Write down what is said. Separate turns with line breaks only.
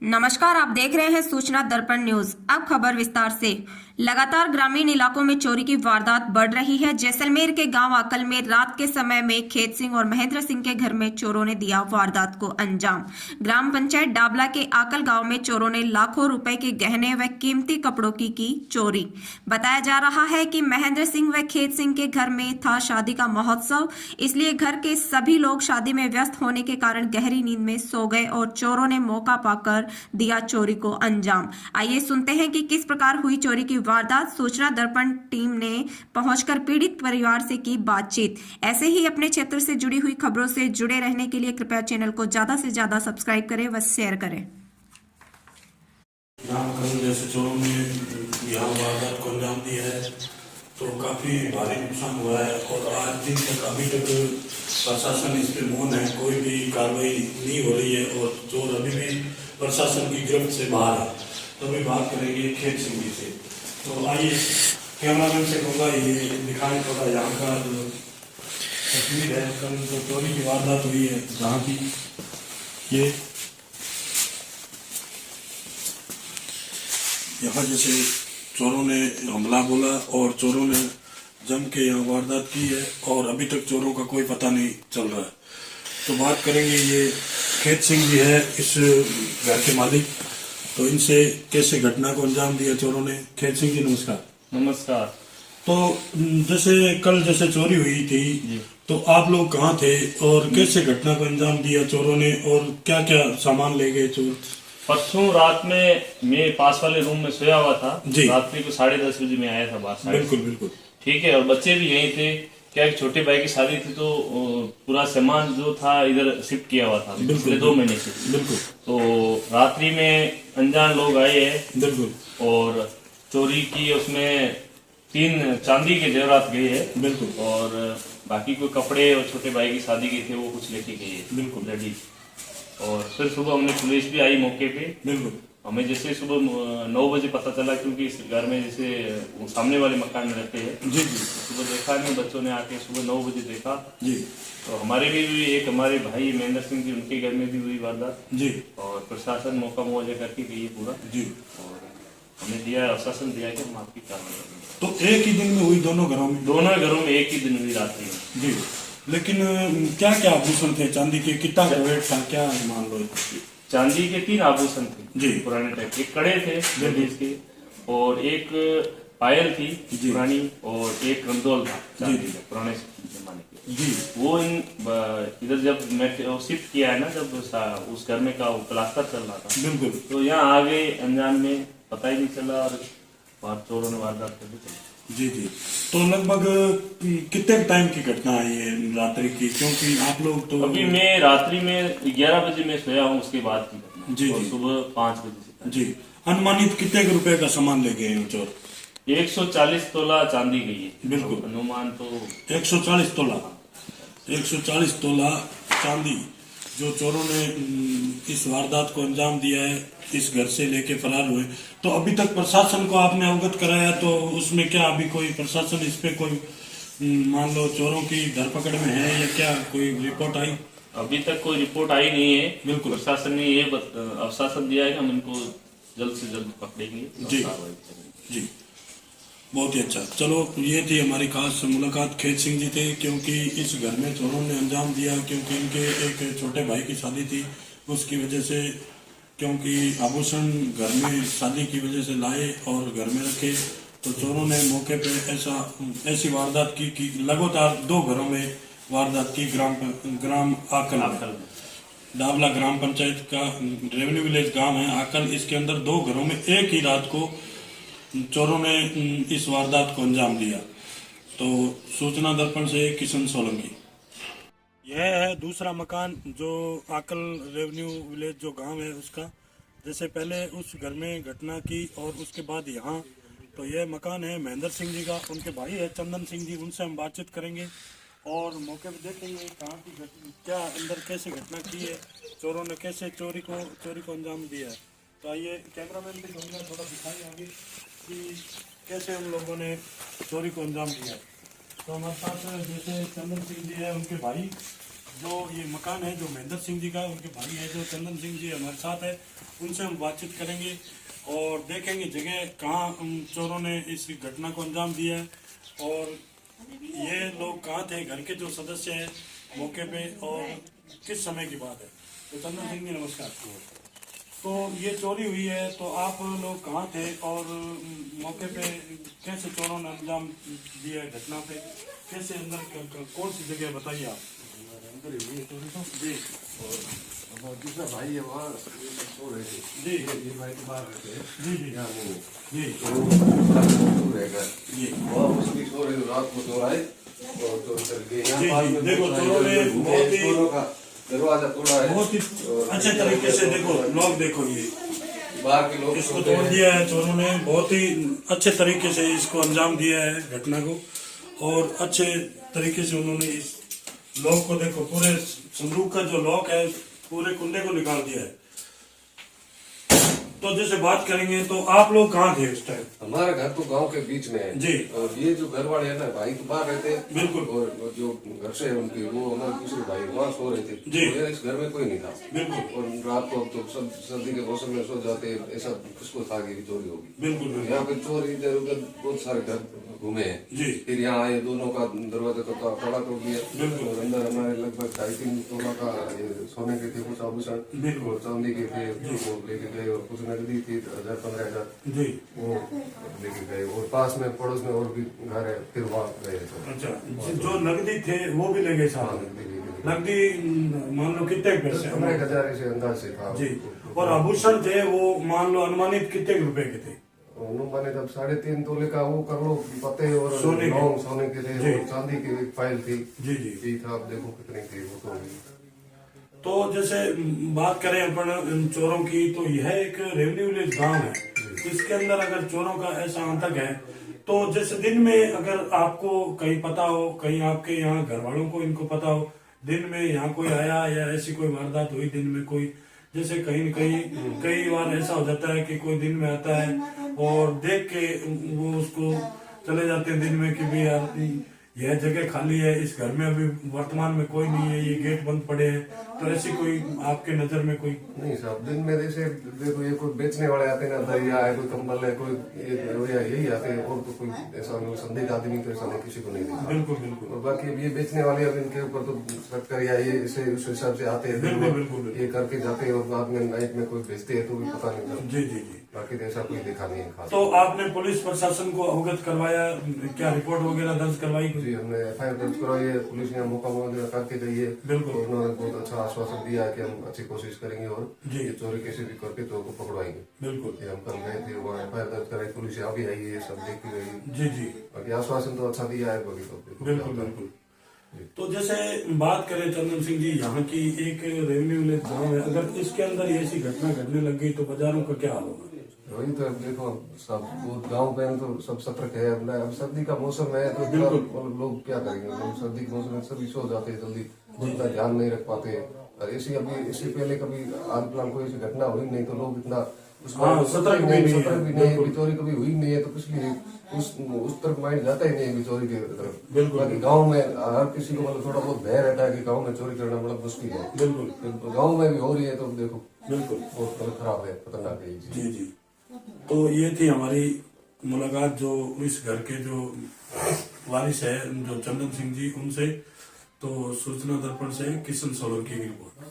नमस्कार, आप देख रहे हैं सूचना दर्पण न्यूज। अब खबर विस्तार से। लगातार ग्रामीण इलाकों में चोरी की वारदात बढ़ रही है। जैसलमेर के गांव आकल में रात के समय में खेत सिंह और महेंद्र सिंह के घर में चोरों ने दिया वारदात को अंजाम। ग्राम पंचायत डाबला के आकल गांव में चोरों ने लाखों रुपए के गहने व कीमती कपड़ों की चोरी। बताया जा रहा है कि महेंद्र सिंह व खेत सिंह के घर में था शादी का महोत्सव, इसलिए घर के सभी लोग शादी में व्यस्त होने के कारण गहरी नींद में सो गए और चोरों ने मौका पाकर दिया चोरी को अंजाम। आइए सुनते हैं कि किस प्रकार हुई चोरी की वारदात। सूचना दर्पण टीम ने पहुंचकर पीड़ित परिवार से की बातचीत। ऐसे ही अपने क्षेत्र से जुड़ी हुई खबरों से जुड़े रहने के लिए कृपया चैनल को ज्यादा से ज्यादा सब्सक्राइब करें व शेयर करें।
जैसे चोरों ने यहाँ वारदात को अंजाम दिया है तो काफी भारी नुकसान हुआ है और आज दिन तक अभी तक प्रशासन इस पे मौन है, कोई भी कार्रवाई नहीं हो रही है और चोर अभी भी प्रशासन की गिरफ्त से बाहर है। तो अभी बात करेंगे खेत सिंह जी से। तो आइए कैमरामैन से कहूँगा ये दिखाएं थोड़ा यहाँ का जो तस्वीर है, कल जो चोरी की वारदात हुई है जहाँ की ये यहाँ जैसे चोरों ने हमला बोला और चोरों ने जम के यहाँ वारदात की है और अभी तक चोरों का कोई पता नहीं चल रहा है। तो बात करेंगे ये खेत सिंह जी है इस घर के मालिक, तो इनसे कैसे घटना को अंजाम दिया चोरों ने। खेत सिंह जी नमस्कार।
नमस्कार।
तो जैसे कल जैसे चोरी हुई थी तो आप लोग कहाँ थे और कैसे घटना को अंजाम दिया चोरों ने और क्या क्या सामान ले गए चोर।
परसों रात में मैं पास वाले रूम में सोया हुआ था।
जी।
रात्रि को 10:30 बजे मैं आया था बाहर।
बिल्कुल बिल्कुल
ठीक है। और बच्चे भी यहीं थे। क्या एक छोटे भाई की शादी थी तो पूरा सामान जो था इधर शिफ्ट किया हुआ था पिछले 2 महीने से।
बिल्कुल।
तो रात्रि में अनजान लोग आए हैं।
बिल्कुल।
और चोरी की, उसमें 3 चांदी के जेवरात गए हैं।
बिल्कुल।
और बाकी कोई कपड़े और छोटे भाई की शादी की थे वो कुछ लेके गए हैं।
बिल्कुल
रेडी। और फिर सुबह हमने पुलिस भी आई मौके पे।
बिल्कुल।
हमें जैसे सुबह 9 बजे पता चला, क्योंकि इस घर में जैसे वो सामने वाले मकान में रहते हैं।
जी जी।
सुबह देखा नहीं, बच्चों ने आके सुबह 9 बजे देखा।
जी।
तो हमारे भी एक हमारे भाई महेंद्र सिंह जी, उनके घर में भी हुई वारदात।
जी।
और प्रशासन मौका मुआवजा करके गई पूरा।
जी।
और हमें दिया, आश्वासन दिया कि हम आपकी कार्रवाई करेंगे।
तो एक ही दिन में हुई दोनों घरों में?
दोनों घरों में एक ही दिन हुई रात्रि में।
जी। लेकिन क्या क्या आभूषण थे चांदी के, कितना वेट था, क्या मान लो?
चांदी के 3 आभूषण थे
जी।
पुराने टाइप के। कड़े थे लेडीज के, और एक पायल थी पुरानी, और एक रंदोल था चांदी का पुराने जमाने के।
जी।
वो इधर जब मैं शिफ्ट किया है ना, जब उस घर में का प्लास्टर चल रहा था।
बिल्कुल।
तो यहाँ आ गए अनजान में, पता ही नहीं चला और वहाँ चोरों ने वारदात कर दी।
जी जी। तो लगभग कितने टाइम की घटना है ये रात्रि की, क्योंकि आप लोग तो
अभी मैं रात्रि में 11 बजे में सोया हूँ, उसके बाद की घटना।
जी
और
जी।
सुबह 5 बजे से।
जी। अनुमानित कितने रुपए का सामान ले गए हैं चोर?
140 तोला चांदी गई है।
बिल्कुल।
अनुमान तो
140 तोला। 140 तोला चांदी जो चोरों ने इस वारदात को अंजाम दिया है, इस घर से लेके फरार हुए। तो अभी तक प्रशासन को आपने अवगत कराया, तो उसमें क्या अभी कोई प्रशासन इस पे कोई मान लो चोरों की धरपकड़ में है या क्या, कोई रिपोर्ट आई?
अभी तक कोई रिपोर्ट आई नहीं है।
बिल्कुल।
प्रशासन ने ये आश्वासन दिया है कि हम इनको जल्द से जल्द पकड़ेंगे और
जी।
कार्रवाई करेंगे।
जी, बहुत ही अच्छा। चलो, ये थी हमारी खास मुलाकात। खेत सिंह जी थे, क्योंकि इस घर में चोरों ने अंजाम दिया, क्योंकि इनके एक छोटे भाई की शादी थी, उसकी वजह से, क्योंकि आभूषण घर में शादी की वजह से लाए और घर में रखे, तो चोरों ने मौके पे ऐसी वारदात की कि लगातार 2 घरों में वारदात की। ग्राम आकल डाबला ग्राम पंचायत का रेवेन्यू विलेज गांव है आकल, इसके अंदर 2 घरों में एक ही रात को चोरों ने इस वारदात को अंजाम दिया। तो सूचना दर्पण से किशन सोलंकी। यह है दूसरा मकान जो आकल रेवेन्यू विलेज जो गांव है उसका। जैसे पहले उस घर में घटना की और उसके बाद यहाँ, तो यह मकान है महेंद्र सिंह जी का। उनके भाई है चंदन सिंह जी, उनसे हम बातचीत करेंगे और मौके पर देखेंगे कहाँ की क्या अंदर कैसे घटना की है, चोरों ने कैसे चोरी को अंजाम दिया है। तो आइए कैमरामैन भी कहूँगा थोड़ा दिखाइए आगे कि कैसे हम लोगों ने चोरी को अंजाम दिया है। तो हमारे साथ जैसे चंदन सिंह जी है, उनके भाई जो ये मकान है जो महेंद्र सिंह जी का है, उनके भाई है जो चंदन सिंह जी हमारे साथ है, उनसे हम बातचीत करेंगे और देखेंगे जगह कहाँ चोरों ने इस घटना को अंजाम दिया है और ये लोग कहाँ थे, घर के जो सदस्य हैं मौके पे और किस समय की बात है। तो चंदन सिंह जी नमस्कार। तो ये चोरी हुई है तो आप लोग कहाँ थे और मौके पे कैसे चोरों ने अंजाम दिया है घटना पे, कैसे अंदर कौन सी जगह बताइए आप।
अंदर ही हुई है चोरी तो
जी
और हमारा दूसरा भाई है वहाँ ये सब सो रहे थे।
जी
ये भाई तो बाहर रहते हैं
जी जी
यहाँ नहीं है।
जी
तो सो रहेगा
जी
वहाँ उसकी सो रहे रात को चोर आए और चोर चल गए यहाँ
जी,
पास
जी,
में
देखो,
बहुत
चोरों ने
सारे घूमे,
बहुत ही-
चोरों का दरवाजा तोड़ा है
बहुत ही अच्छे तरीके से देखो लोग देखो ये
बाहर के लोग
इसको
सोते
तोड़
हैं।
दिया है चोरों ने, बहुत ही अच्छे तरीके से इसको अंजाम दिया है घटना को और अच्छे तरीके से उन्होंने इस लॉक को देखो पूरे संदूक का जो लॉक है पूरे कुंडे को निकाल दिया है। तो जैसे बात करेंगे तो आप लोग कहाँ थे उस टाइम।
हमारा घर तो गांव के बीच में है
जी।
और ये जो घर वाले है ना भाई तो बाहर रहते हैं
बिल्कुल।
और जो घर से है उनके वो हमारे दूसरे भाई वहाँ सो रहे थे
जी।
तो इस घर में कोई नहीं था
बिल्कुल
और रात को तो सब सर्दी के मौसम में सो जाते ऐसा किसको था कि चोरी होगी।
बिल्कुल
तो
बिल्कुल
यहाँ पे चोर इधर उधर बहुत सारे घर घूमे हैं
जी
फिर यहाँ आए दोनों का दरवाजा तो ताला तोड़ दिया
बिल्कुल।
और अंदर हमारे लगभग 2.5-3 तोला का ये सोने के थे कुछ आभूषण
बिल्कुल।
और चांदी के थे वो लेके गए और कुछ नकदी थी 1000-15,000
जी
वो लेके गए और पास में पड़ोस में और भी घर है फिर वहाँ गए सब।
अच्छा जो नकदी थे वो भी ले गए
हाँ,
साथ में।
नकदी ले गए।
नकदी मान लो कितने पैसे
15,000 ऐसे अंदाज से था
जी और आभूषण थे वो मान लो अनुमानित कितने रुपए के थे।
मैंने जब 3.5 तोले का वो कर लो पते और
सोने के।
लौंग सोने के थे
जी।
और चांदी की एक फाइल थी
जी जी
जी था आप देखो कितनी थी वो तो
तो जैसे बात करें अपन इन चोरों की तो यह एक रेवन्यू विलेज गांव है, इसके अंदर अगर चोरों का ऐसा आतंक है तो जैसे दिन में अगर आपको कहीं पता हो, कहीं आपके यहाँ घर वालों को इनको पता हो दिन में यहाँ कोई आया या ऐसी कोई वारदात हुई दिन में कोई, जैसे कहीं न कहीं कई बार ऐसा हो जाता है कि कोई दिन में आता है और देख के वो उसको चले जाते हैं दिन में कि भाई यार यह जगह खाली है, इस घर में अभी वर्तमान में कोई नहीं है, ये गेट बंद पड़े हैं, तो ऐसी कोई आपके नजर में कोई।
नहीं साहब दिन में जैसे देखो ये कोई बेचने वाले आते हैं ना दरिया है कोई कंबल है कोई यही आते हैं और तो कोई ऐसा संदिग्ध आदमी तो ऐसा नहीं किसी को नहीं देखा।
बिल्कुल बिल्कुल
और बाकी अब ये बेचने वाले अब इनके ऊपर तो शक कर या ये इसे उस हिसाब से आते हैं दिन में,
बिल्कुल।
ये करके जाते हैं और बाद में नाइट में कोई बेचते हैं तो भी पता नहीं चलता।
जी जी जी
बाकी तो ऐसा कोई देखा नहीं है खास।
तो आपने पुलिस प्रशासन को अवगत करवाया, क्या रिपोर्ट वगैरह दर्ज करवाई।
जी हमने FIR दर्ज कराई है, पुलिस ने मौका करके गई है।
बिल्कुल।
और उन्होंने बहुत अच्छा आश्वासन दिया है कि हम अच्छी कोशिश करेंगे और
जी।
ये चोरी कैसे भी करके चोर को पकड़वाएंगे।
बिल्कुल
ये हम कल गए थे वहाँ FIR दर्ज कराई, पुलिस यहाँ भी आई है, सब देख के गई।
जी जी
बाकी आश्वासन तो अच्छा दिया है बाकी तो देखो क्या
बिल्कुल
होता है।
बिल्कुल। तो जैसे बात करें चंदन सिंह जी, यहाँ की एक रेवेन्यू विलेज गाँव है, अगर इसके अंदर ऐसी घटना घटने लग गई तो बाजारों का क्या हाल होगा।
वही तो अब देखो सब गांव में तो सब सतर्क है। अब सर्दी का मौसम है तो थोड़ा लोग क्या करेंगे, लोग सर्दी के मौसम में सभी सो जाते हैं जल्दी, उतना ध्यान नहीं रख पाते। और इससे पहले कभी आल प्लान कोई ऐसी घटना हुई नहीं तो लोग इतना
हाँ, सतर्क भी नहीं है।
नहीं, चोरी कभी हुई नहीं है तो किस लिए उस तरफ माइंड जाता ही नहीं है चोरी की तरफ।
बिल्कुल।
बाकी गाँव में हर किसी को मतलब थोड़ा बहुत भय रहता है कि गाँव में चोरी करना बड़ा मुश्किल है।
बिल्कुल
गाँव में भी हो रही है तो देखो
बिल्कुल
बहुत खराब है, खतरनाक है ये चीज।
जी जी। तो ये थी हमारी मुलाकात जो इस घर के जो वारिस है जो चंदन सिंह जी उनसे। तो सूचना दर्पण से किशन सोलंकी की रिपोर्ट।